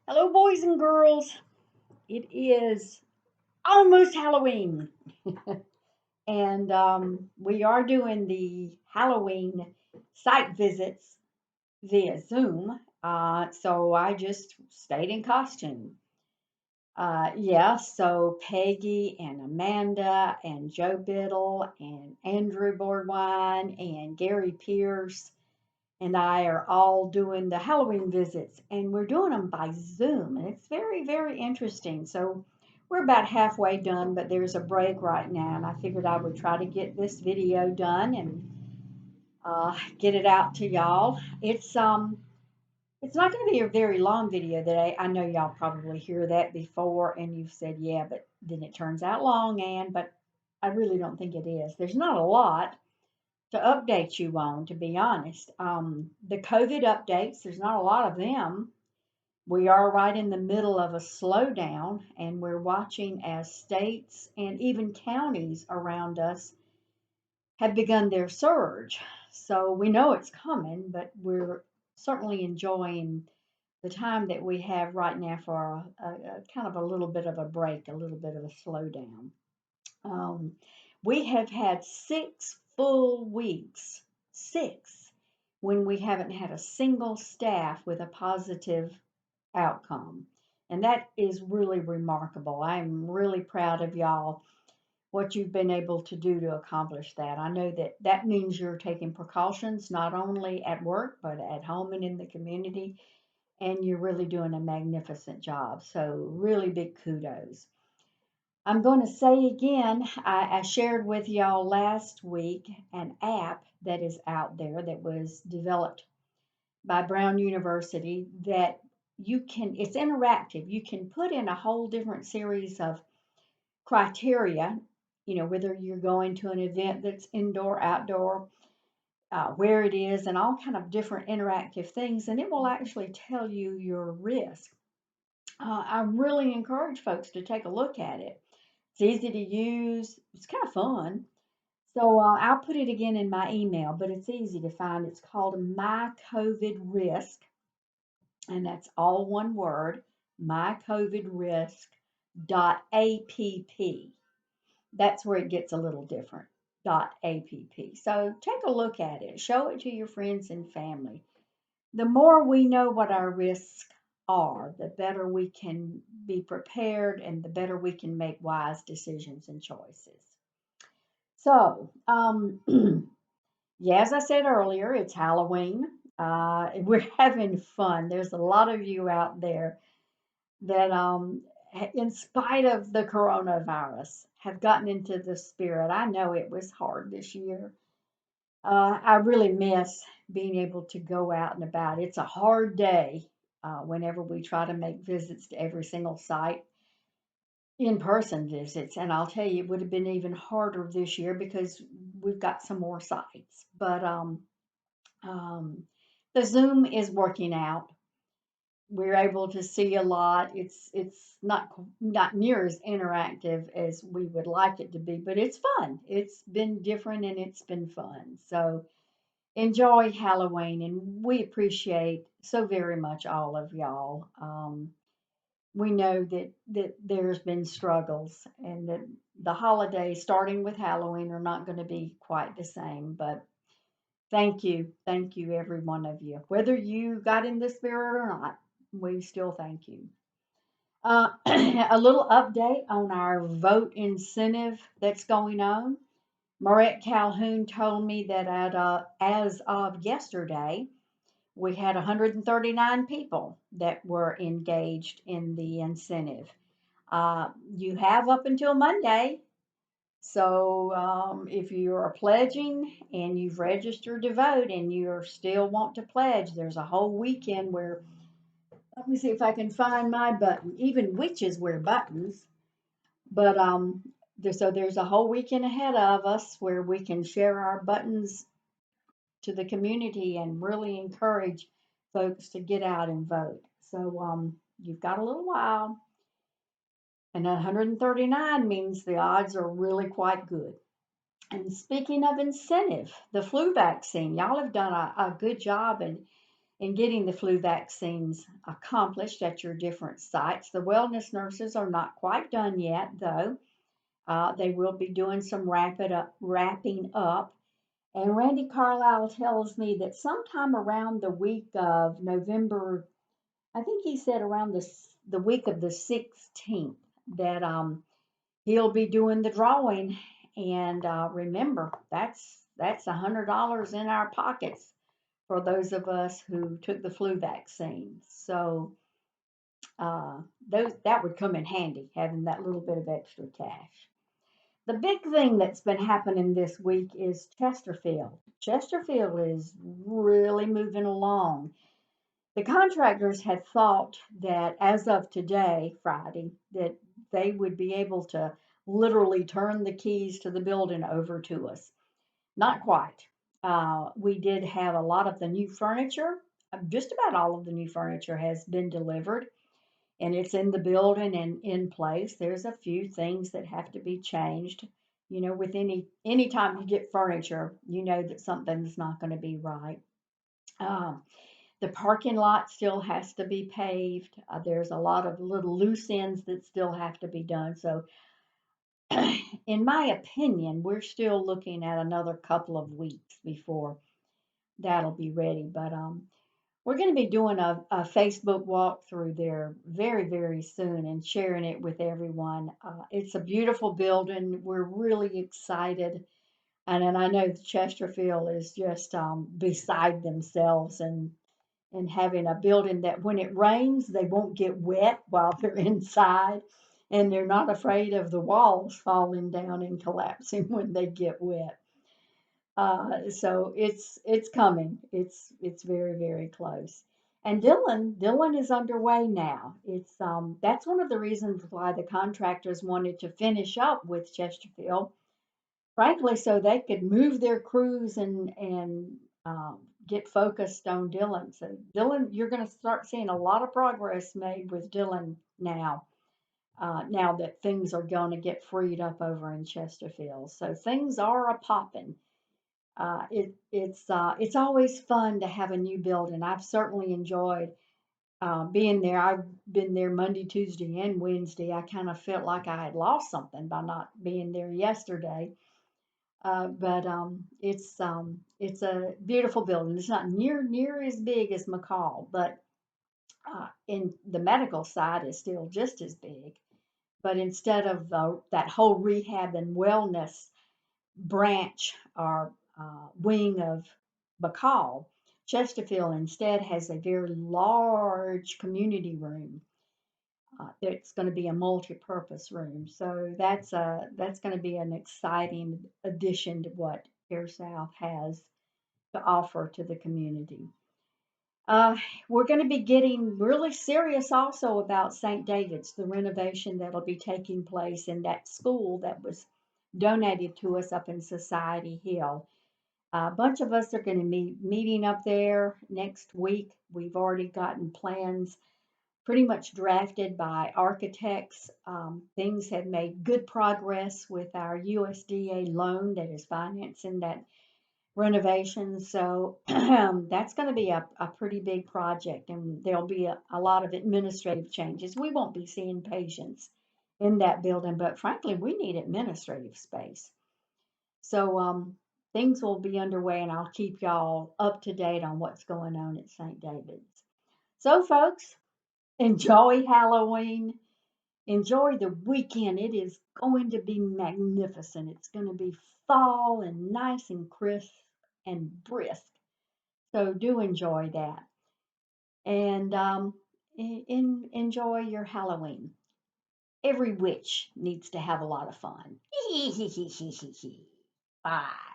Hello, boys and girls. It is almost Halloween, and we are doing the Halloween site visits via Zoom. So I just stayed in costume. Yeah, so Peggy and Amanda and Joe Biddle and Andrew Borgwine and Gary Pierce and I are all doing the Halloween visits, and we're doing them by Zoom, and it's very, very interesting. So we're about halfway done, but there's a break right now, and I figured I would try to get this video done and get it out to y'all. It's not going to be a very long video today. I know y'all probably hear that before, and you've said yeah, but then it turns out long, and but I really don't think it is. There's not a lot to update you on, to be honest. The COVID updates, there's not a lot of them. We are right in the middle of a slowdown, and we're watching as states and even counties around us have begun their surge. So we know it's coming, but we're certainly enjoying the time that we have right now for a kind of a little bit of a break, a little bit of a slowdown. Um, we have had 6 full weeks, six, when we haven't had a single staff with a positive outcome. And that is really remarkable. I'm really proud of y'all, what you've been able to do to accomplish that. I know that that means you're taking precautions not only at work, but at home and in the community. And you're really doing a magnificent job. So, really big kudos. I'm going to say again, I shared with y'all last week an app that is out there that was developed by Brown University that it's interactive. You can put in a whole different series of criteria, whether you're going to an event that's indoor, outdoor, where it is, and all kind of different interactive things, and it will actually tell you your risk. I really encourage folks to take a look at it. It's easy to use. It's kind of fun. So I'll put it again in my email, but it's easy to find. It's called My COVID Risk, and that's all one word, mycovidrisk.app. That's where it gets a little different. .app. So take a look at it. Show it to your friends and family. The more we know what our risks are, the better we can be prepared and the better we can make wise decisions and choices. So, yeah, as I said earlier, it's Halloween. We're having fun. There's a lot of you out there that, in spite of the coronavirus, have gotten into the spirit. I know it was hard this year. I really miss being able to go out and about. It's a hard day whenever we try to make visits to every single site, in person visits. And I'll tell you, it would have been even harder this year because we've got some more sites. But um, the Zoom is working out. We're able to see a lot. It's not near as interactive as we would like it to be, but it's fun. It's been different and it's been fun. So enjoy Halloween, and we appreciate so very much all of y'all. We know that there's been struggles, and that the holidays, starting with Halloween, are not going to be quite the same. But thank you, every one of you, whether you got in the spirit or not. We still thank you. A little update on our vote incentive that's going on. Maurette Calhoun told me that as of yesterday, we had 139 people that were engaged in the incentive. You have up until Monday. So if you are pledging and you've registered to vote and you still want to pledge, there's a whole weekend where, let me see if I can find my button. Even witches wear buttons. But so there's a whole weekend ahead of us where we can share our buttons to the community and really encourage folks to get out and vote. So you've got a little while, and 139 means the odds are really quite good. And speaking of incentive, the flu vaccine, y'all have done a good job in getting the flu vaccines accomplished at your different sites. The wellness nurses are not quite done yet, though. They will be doing some wrapping up. And Randy Carlisle tells me that sometime around the week of November, I think he said around the week of the 16th, that he'll be doing the drawing. And remember, that's $100 in our pockets for those of us who took the flu vaccine. So those that would come in handy, having that little bit of extra cash. The big thing that's been happening this week is Chesterfield. Chesterfield is really moving along. The contractors had thought that as of today, Friday, that they would be able to literally turn the keys to the building over to us. Not quite. We did have a lot of the new furniture. Just about all of the new furniture has been delivered and it's in the building and in place. There's a few things that have to be changed. You know, with any time you get furniture, you know that something's not going to be right. Um, the parking lot still has to be paved. There's a lot of little loose ends that still have to be done. So, in my opinion, we're still looking at another couple of weeks before that'll be ready. But we're going to be doing a Facebook walkthrough there very, very soon and sharing it with everyone. It's a beautiful building. We're really excited. And I know Chesterfield is just beside themselves and having a building that when it rains, they won't get wet while they're inside. And they're not afraid of the walls falling down and collapsing when they get wet. So it's coming. It's very very close. And Dillon is underway now. It's that's one of the reasons why the contractors wanted to finish up with Chesterfield, frankly, so they could move their crews and get focused on Dillon. So Dillon, you're going to start seeing a lot of progress made with Dillon now. Now that things are going to get freed up over in Chesterfield, so things are a popping. It's always fun to have a new building. I've certainly enjoyed being there. I've been there Monday, Tuesday, and Wednesday. I kind of felt like I had lost something by not being there yesterday. But it's a beautiful building. It's not near as big as McCall, but in the medical side is still just as big. But instead of that whole rehab and wellness branch or wing of Bacall, Chesterfield instead has a very large community room. It's going to be a multi-purpose room, so that's going to be an exciting addition to what Air South has to offer to the community. Uh, we're going to be getting really serious also about St. David's, the renovation that'll be taking place in that school that was donated to us up in Society Hill. A bunch of us are going to be meeting up there next week. We've already gotten plans pretty much drafted by architects. Things have made good progress with our USDA loan that is financing that renovation. So that's going to be a pretty big project, and there'll be a lot of administrative changes. We won't be seeing patients in that building, but frankly, we need administrative space. So things will be underway, and I'll keep y'all up to date on what's going on at St. David's. So, folks, enjoy Halloween. Enjoy the weekend. It is going to be magnificent. It's going to be fall and nice and crisp and brisk. So do enjoy that. And enjoy your Halloween. Every witch needs to have a lot of fun. Bye.